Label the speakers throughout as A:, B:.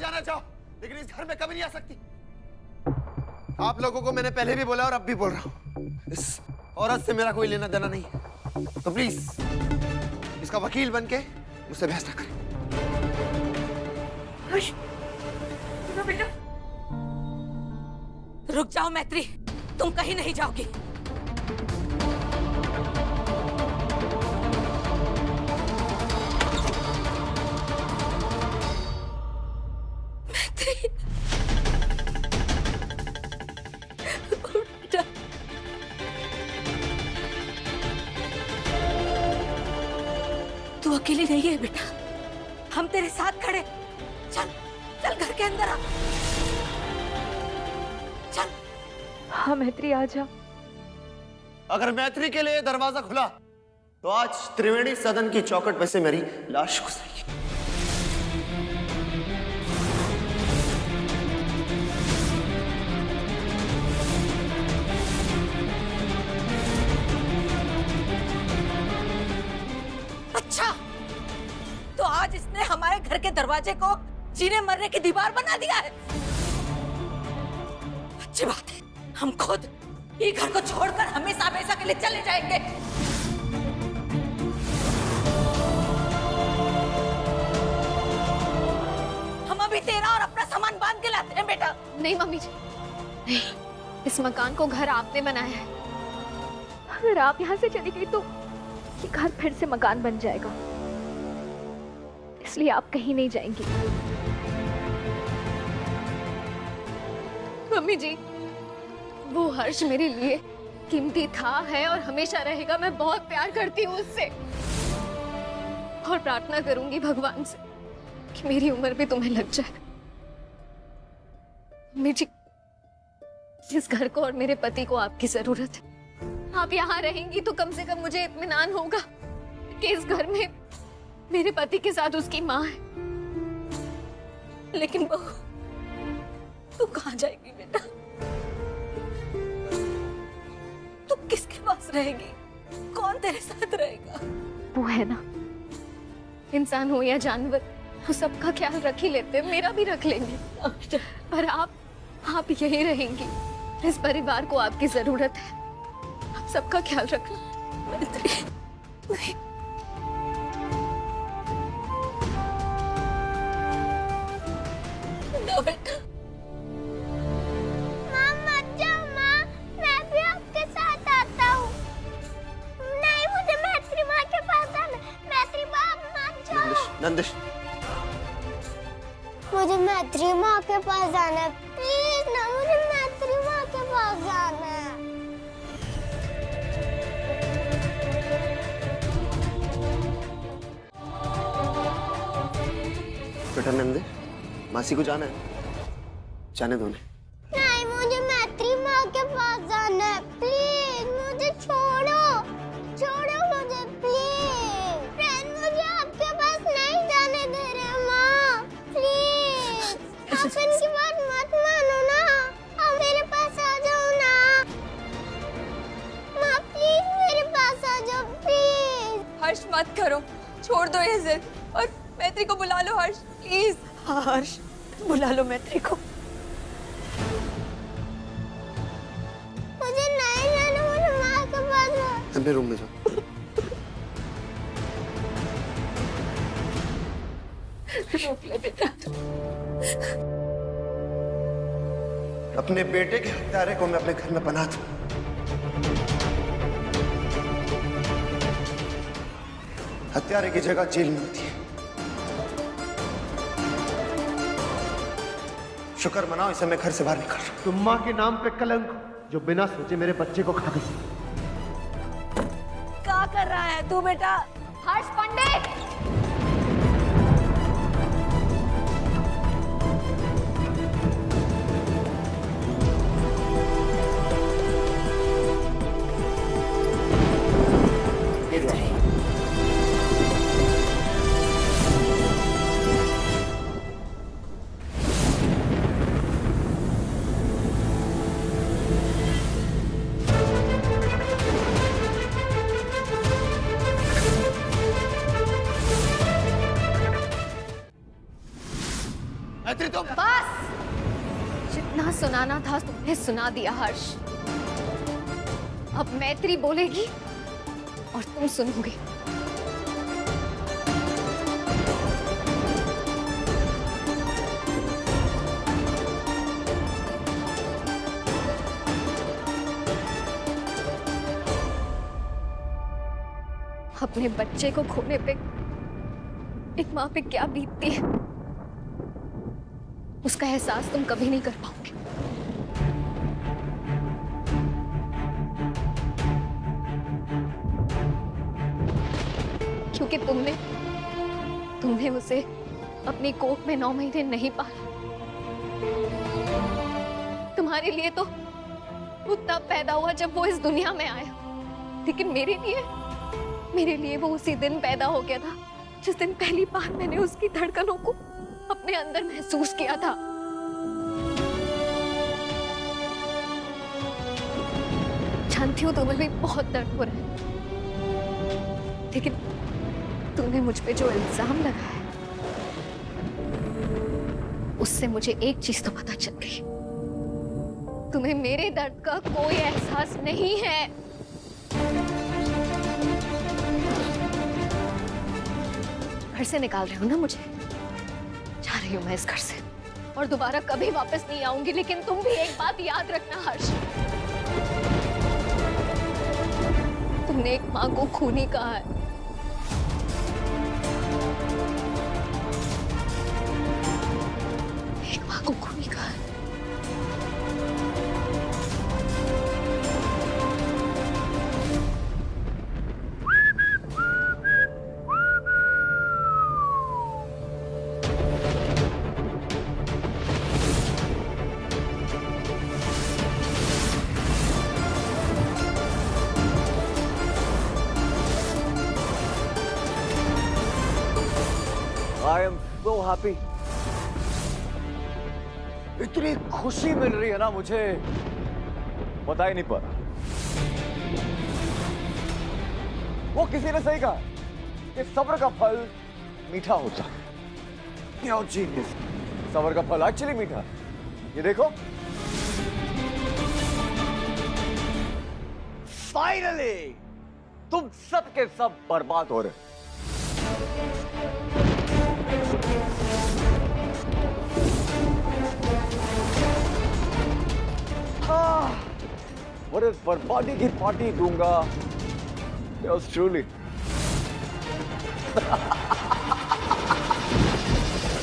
A: जाना चाहो, लेकिन इस घर में कभी नहीं आ सकती। आप लोगों को मैंने पहले भी बोला और अब भी बोल रहा हूं, इस औरत से मेरा कोई लेना देना नहीं है। तो प्लीज इसका वकील बनके मुझसे बहस ना करें।
B: बेटा रुक जाओ मैत्री, तुम कहीं नहीं जाओगी। मैत्री बेटा, तू अकेली नहीं है बेटा, हम तेरे साथ खड़े। चल चल घर के अंदर आ, चल।
C: हाँ मैत्री आ जा।
A: अगर मैत्री के लिए दरवाजा खुला तो आज त्रिवेणी सदन की चौखट पे से मेरी लाश गुजरेगी।
B: अच्छा, तो आज इसने हमारे घर के दरवाजे को जीने मरने की दीवार बना दिया है। अच्छी बात है, हम खुद ये घर को छोड़कर हमेशा हमेशा के लिए चले जाएंगे। हम अभी तेरा और अपना सामान बांध के लाते हैं बेटा।
C: नहीं मम्मी जी, नहीं, इस मकान को घर आपने बनाया है। अगर आप यहाँ से चली गई तो ये घर फिर से मकान बन जाएगा, इसलिए आप कहीं नहीं जाएंगी। मम्मी जी, वो हर्ष मेरे लिए कीमती था, है और हमेशा रहेगा। मैं बहुत प्यार करती हूँ उससे और प्रार्थना करूंगी भगवान से कि मेरी उम्र भी तुम्हें लग जाए। मम्मी जी, इस घर को और मेरे पति को आपकी जरूरत है। आप यहाँ रहेंगी तो कम से कम मुझे इत्मीनान होगा कि इस घर में मेरे पति के साथ उसकी माँ है।
B: लेकिन बहू, तू कहाँ जाएगी बेटा? तू किसके पास रहेगी? कौन तेरे साथ रहेगा?
C: वो है ना, इंसान हो या जानवर, वो सबका ख्याल रख ही लेते हैं, मेरा भी रख लेंगे। पर आप यही रहेंगी। इस परिवार को आपकी जरूरत है, आप सबका ख्याल रखना। नहीं। ना बेटा।
D: माँ मत जाओ माँ, मैं भी आपके साथ आता हूँ। नहीं, मुझे मैत्री माँ के पास आना। मैत्री माँ मत जाओ।
A: नंदिश,
D: मुझे मैत्री माँ के पास जाना है, प्लीज ना, मुझे मैत्री माँ के पास जाना है।
A: बेटा नंदिश, मासी को जाना है, जाने दो उन्हें।
D: नहीं, मुझे मैत्री माँ के पास जाना है, प्लीज मुझे छोड़ो, छोड़ो मुझे प्लीज। फ्रेंड मुझे आपके पास नहीं जाने दे रहे माँ, प्लीज। आप इनकी बात मत मानो ना, आप मेरे पास आ जाओ ना। माँ प्लीज मेरे पास आ जाओ प्लीज।
C: हर्ष मत करो, छोड़ दो ये जिद और मैत्री को बुला लो। हर्ष प्लीज।
B: हाँ हर्ष, बुला लो मैत्री को।
D: मुझे नहीं जाना, मुझे माँ के पास जाना।
A: अपने रूम में जाओ।
B: रोक ले बेटा।
A: अपने बेटे के हत्यारे को मैं अपने घर में बना दूं। हत्यारे की जगह जेल में होती है। शुक्र मनाओ, इसे मैं घर से बाहर निकाल रहा हूं।
E: तुम माँ के नाम पे कलंक जो बिना सोचे मेरे बच्चे को खा गई।
B: क्या कर रहा है तू बेटा?
C: हर्ष पंडित,
A: मैत्री तुम
C: बस, जितना सुनाना था तुमने सुना दिया हर्ष। अब मैत्री बोलेगी और तुम सुनोगे। अपने बच्चे को खोने पे एक माँ पे क्या बीतती है, उसका एहसास तुम कभी नहीं कर पाओगे। क्योंकि तुमने उसे अपनी कोख में 9 महीने नहीं पाला। तुम्हारे लिए तो वो तब पैदा हुआ जब वो इस दुनिया में आया, लेकिन मेरे लिए वो उसी दिन पैदा हो गया था जिस दिन पहली बार मैंने उसकी धड़कनों को अपने अंदर महसूस किया था। जानती हूँ तुम्हें भी बहुत दर्द हो रहा है, लेकिन तुमने मुझ पे जो इल्जाम लगाया है उससे मुझे एक चीज तो पता चल गई, तुम्हें मेरे दर्द का कोई एहसास नहीं है। घर से निकाल रहे हो ना मुझे? जा रही हूं मैं इस घर से और दोबारा कभी वापस नहीं आऊंगी, लेकिन तुम भी एक बात याद रखना हर्ष, तुमने एक मां को खूनी कहा है। एक मां को खूनी कहा है।
F: I am so happy. इतनी खुशी मिल रही है ना मुझे, पता ही नहीं पड़ा। वो किसी ने सही कहा कि सब्र का फल मीठा होता है। You're genius. सब्र का फल एक्चुअली मीठा है। ये देखो, फाइनली तुम सब के सब बर्बाद हो रहे। और इस बर्बादी की पार्टी दूंगा। Yours truly.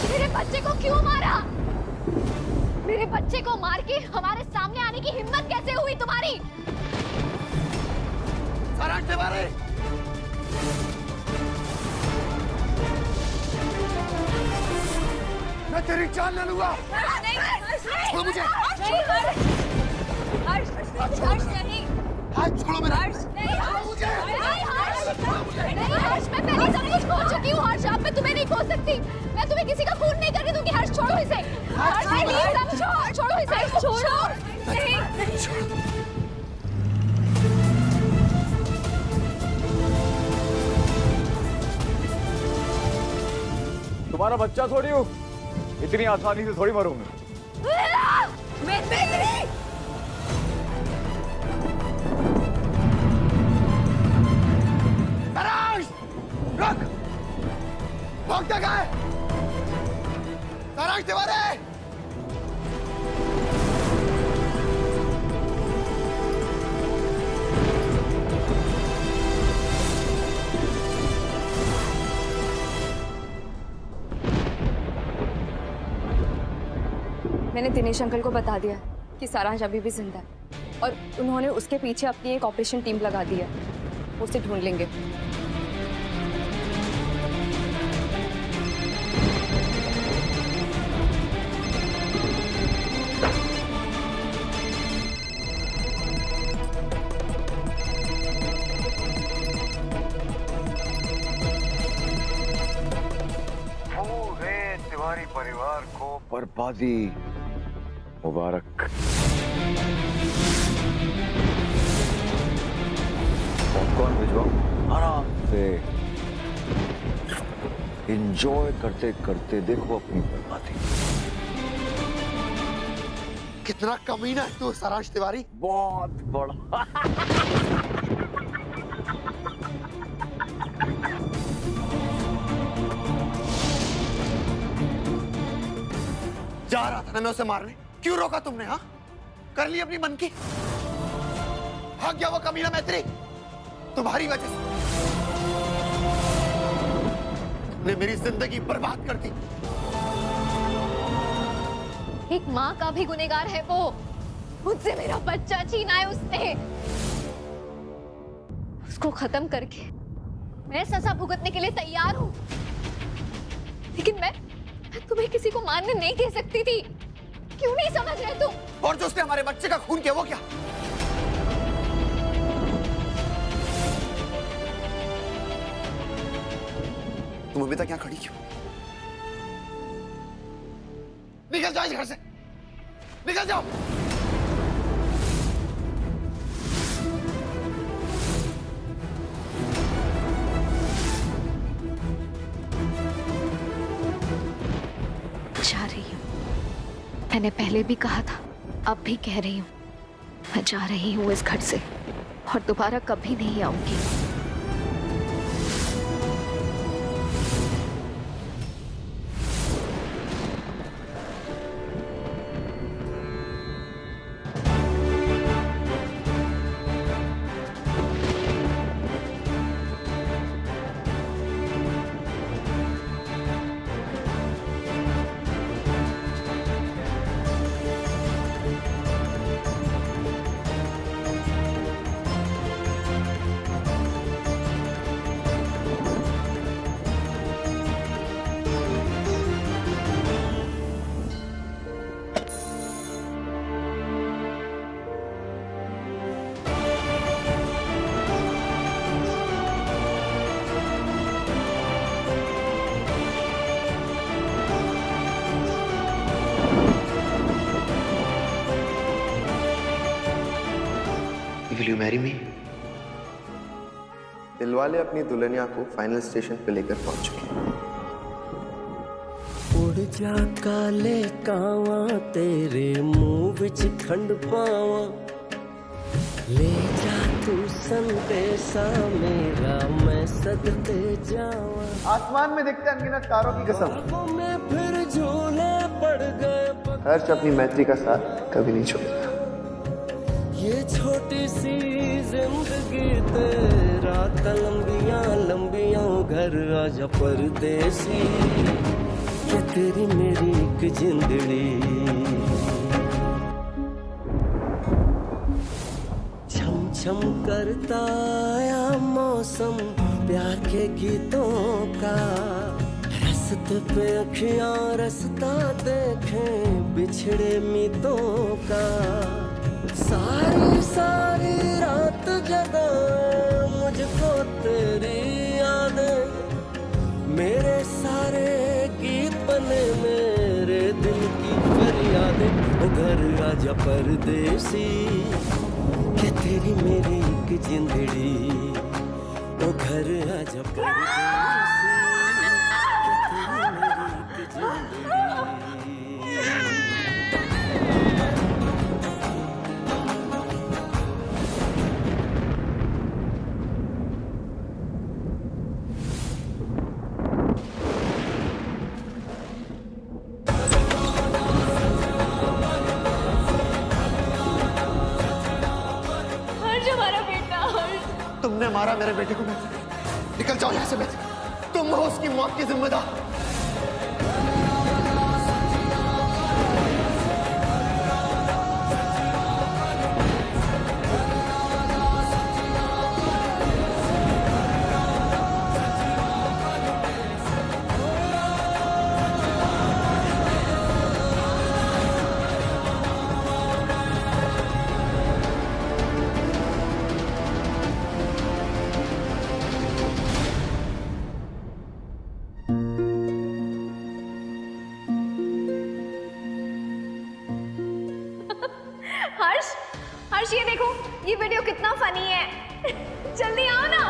C: मेरे बच्चे को क्यों मारा? मेरे बच्चे को मार के हमारे सामने आने की हिम्मत कैसे हुई तुम्हारी?
A: सारांश तिवारी, मैं तेरी जान ले लूंगा। छोड़ो मुझे।
C: हर्ष नहीं।
A: हाथ छोड़ो मेरा।
C: मुझे। हर्ष, मैं पहले सब कुछ खो चुकी हूँ हर्ष, अब मैं तुम्हें नहीं खो सकती। मैं तुम्हें किसी का खून नहीं करने दूंगी। हर्ष छोड़ो इसे। हर्ष प्लीज छोड़ो इसे। छोड़ो नहीं।
F: तुम्हारा बच्चा थोड़ी हूँ, इतनी आसानी से थोड़ी मरूंगा।
A: रुक! भागता कहाँ है? सारांश तिवारी!
G: मैंने दिनेश अंकल को बता दिया कि सारांश अभी भी जिंदा है और उन्होंने उसके पीछे अपनी एक ऑपरेशन टीम लगा दी है, उसे ढूंढ लेंगे।
F: पूरे तिवारी परिवार को बर्बादी मुबारक। पॉपकॉर्न भिजवाओ, आराम से एंजॉय करते करते देखो अपनी बर्बादी।
A: कितना कमीना है तू सारांश तिवारी।
F: बहुत बड़ा।
A: जा रहा था ना मैं उसे मारने, क्यों रोका तुमने? हाँ, कर ली अपनी मन की। भाग गया वो कमीना मैत्री तुम्हारी वजह से। तुमने मेरी जिंदगी बर्बाद कर दी।
C: एक माँ का भी गुनहगार है वो। मुझसे मेरा बच्चा छीना है उसने। उसको खत्म करके मैं सजा भुगतने के लिए तैयार हूँ, लेकिन मैं तुम्हें किसी को मारने नहीं दे सकती थी। क्यों नहीं समझ रहे तुम?
A: और जो उसने हमारे बच्चे का खून किया वो क्या? तुम अभी तक यहाँ खड़ी क्यों? निकल जाओ इस घर से, निकल जाओ।
C: जा रही हूँ। मैंने पहले भी कहा था, अब भी कह रही हूँ, मैं जा रही हूँ इस घर से और दोबारा कभी नहीं आऊंगी।
A: Will you marry me? Dilwale अपनी दुल्हनिया को फाइनल स्टेशन पे लेकर पहुंच चुके हैं।
H: उड़ जा काले कावा तेरे मुंह विच खंड पावा, ले जा तू संदेशा मेरा मैं सदते जावा।
E: आसमान में दिखते अनगिनत तारों की कसम,
H: मैं फिर झूले पड़ गए।
E: हर्ष अपनी मैत्री का साथ कभी नहीं छोड़ता।
H: ये छोटी सी जिंदगी तेरा लंबियां लंबियां घर आजा परदेसी, ये तेरी मेरी एक जिंदड़ी। छम छम करता आया मौसम प्यार के गीतों का, रस्ते पे अखियां रस्ता देखें बिछड़े मीतों का। सारी सारी रात जगाए मुझको तेरी यादें, मेरे सारे गीत बने मेरे दिल की फरियादें। ओ घर आजा परदेसी, के तेरी मेरी एक जिंदड़ी। ओ घर आजा परदेसी, के तेरी मेरी एक जिंदड़ी।
A: तुमने मारा मेरे बेटे को। निकल जाओ यहाँ से मैत्री, तुम हो उसकी मौत की जिम्मेदार।
C: हर्ष ये देखो, ये वीडियो कितना फनी है। जल्दी आओ ना।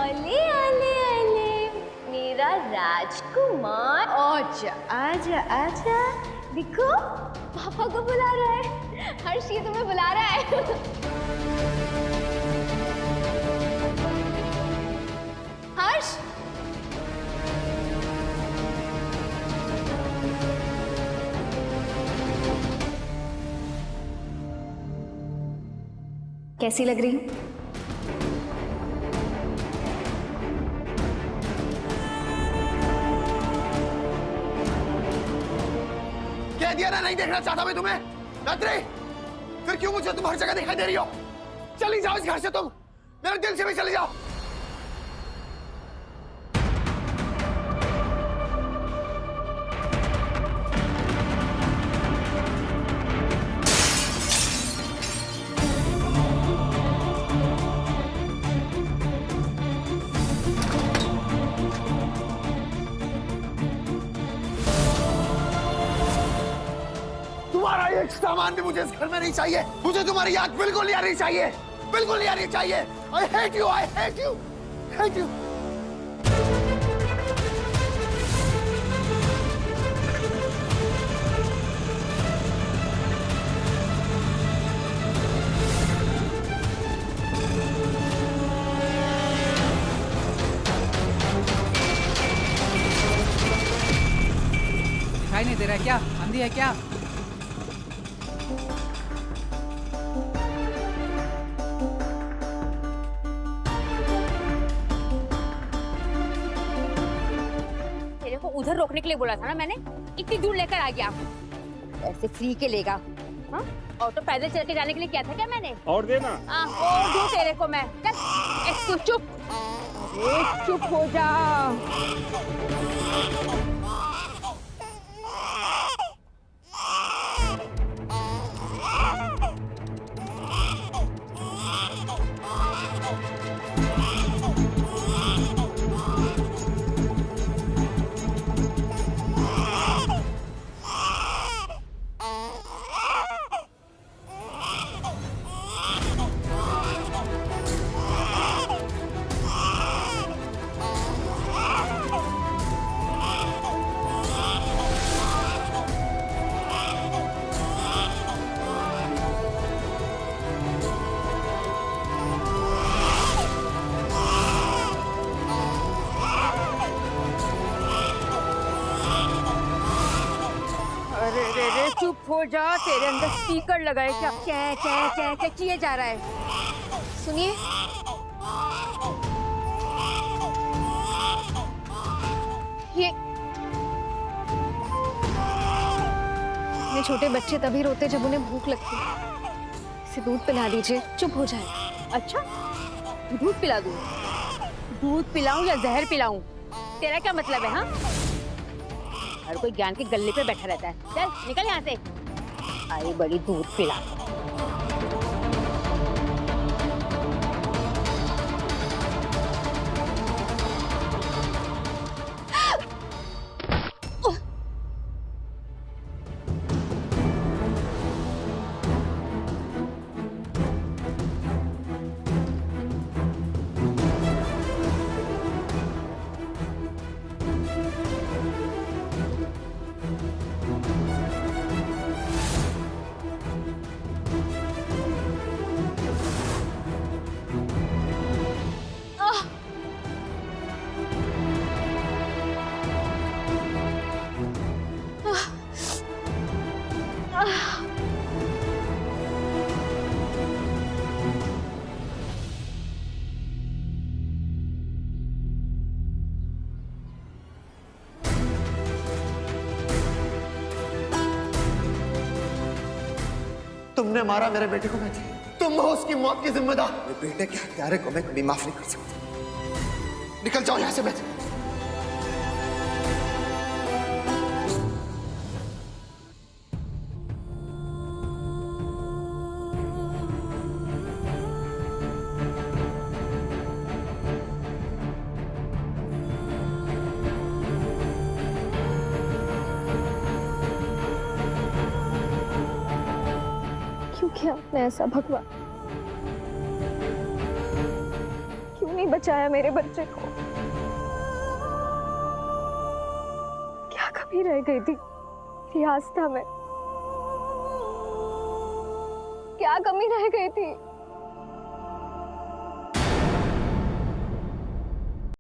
D: ओले ओले ओले मेरा राज
C: राजकुमार, आजा आजा आजा। देखो पापा को बुला रहा है। हर्ष ये तुम्हें बुला रहा है। हर्ष कैसी लग रही हूँ?
A: कह दिया ना नहीं देखना चाहता मैं तुम्हें। रात्रि, फिर क्यों मुझे तुम हर जगह दिखाई दे रही हो? चली जाओ इस घर से, तुम मेरे दिल से भी चली जाओ। तुम्हारा एक सामान भी मुझे इस घर में नहीं चाहिए। मुझे तुम्हारी याद बिल्कुल नहीं आनी चाहिए, बिल्कुल नहीं आनी चाहिए। I hate you, I hate you, hate you।
I: दिखाई नहीं दे रहा है क्या? आंधी है क्या?
G: तेरे को उधर रोकने के लिए बोला था ना मैंने, इतनी दूर लेकर आ गया। ऐसे फ्री के लेगा? हाँ? और तो पैदल चल के जाने के लिए क्या था क्या मैंने?
J: और देना।
G: और दूं तेरे को मैं। चल, चुप। अरे चुप हो जा। चुप हो जा, तेरे अंदर स्पीकर लगा है क्या? क्या क्या क्या क्या किए जा रहा है?
C: सुनिए, ये छोटे बच्चे तभी रोते जब उन्हें भूख लगती है। इसे दूध पिला दीजिए, चुप हो जाए।
G: अच्छा, दूध पिला दूं? दूध पिलाऊं या जहर पिलाऊं? तेरा क्या मतलब है? हाँ, हर कोई ज्ञान के गल्ले पे बैठा रहता है। चल निकल यहाँ से। आई बड़ी दूध पिला।
A: तुमने मारा मेरे बेटे को मैथी, तुम हो उसकी मौत की जिम्मेदार। मेरे बेटे के हत्यारे को मैं कभी माफ नहीं कर सकता। निकल जाओ यहाँ से मैथी।
C: क्या आपने ऐसा भगवान, क्यों नहीं बचाया मेरे बच्चे को? कमी रह गई थी मेरी आस्था में? क्या कमी रह गई थी?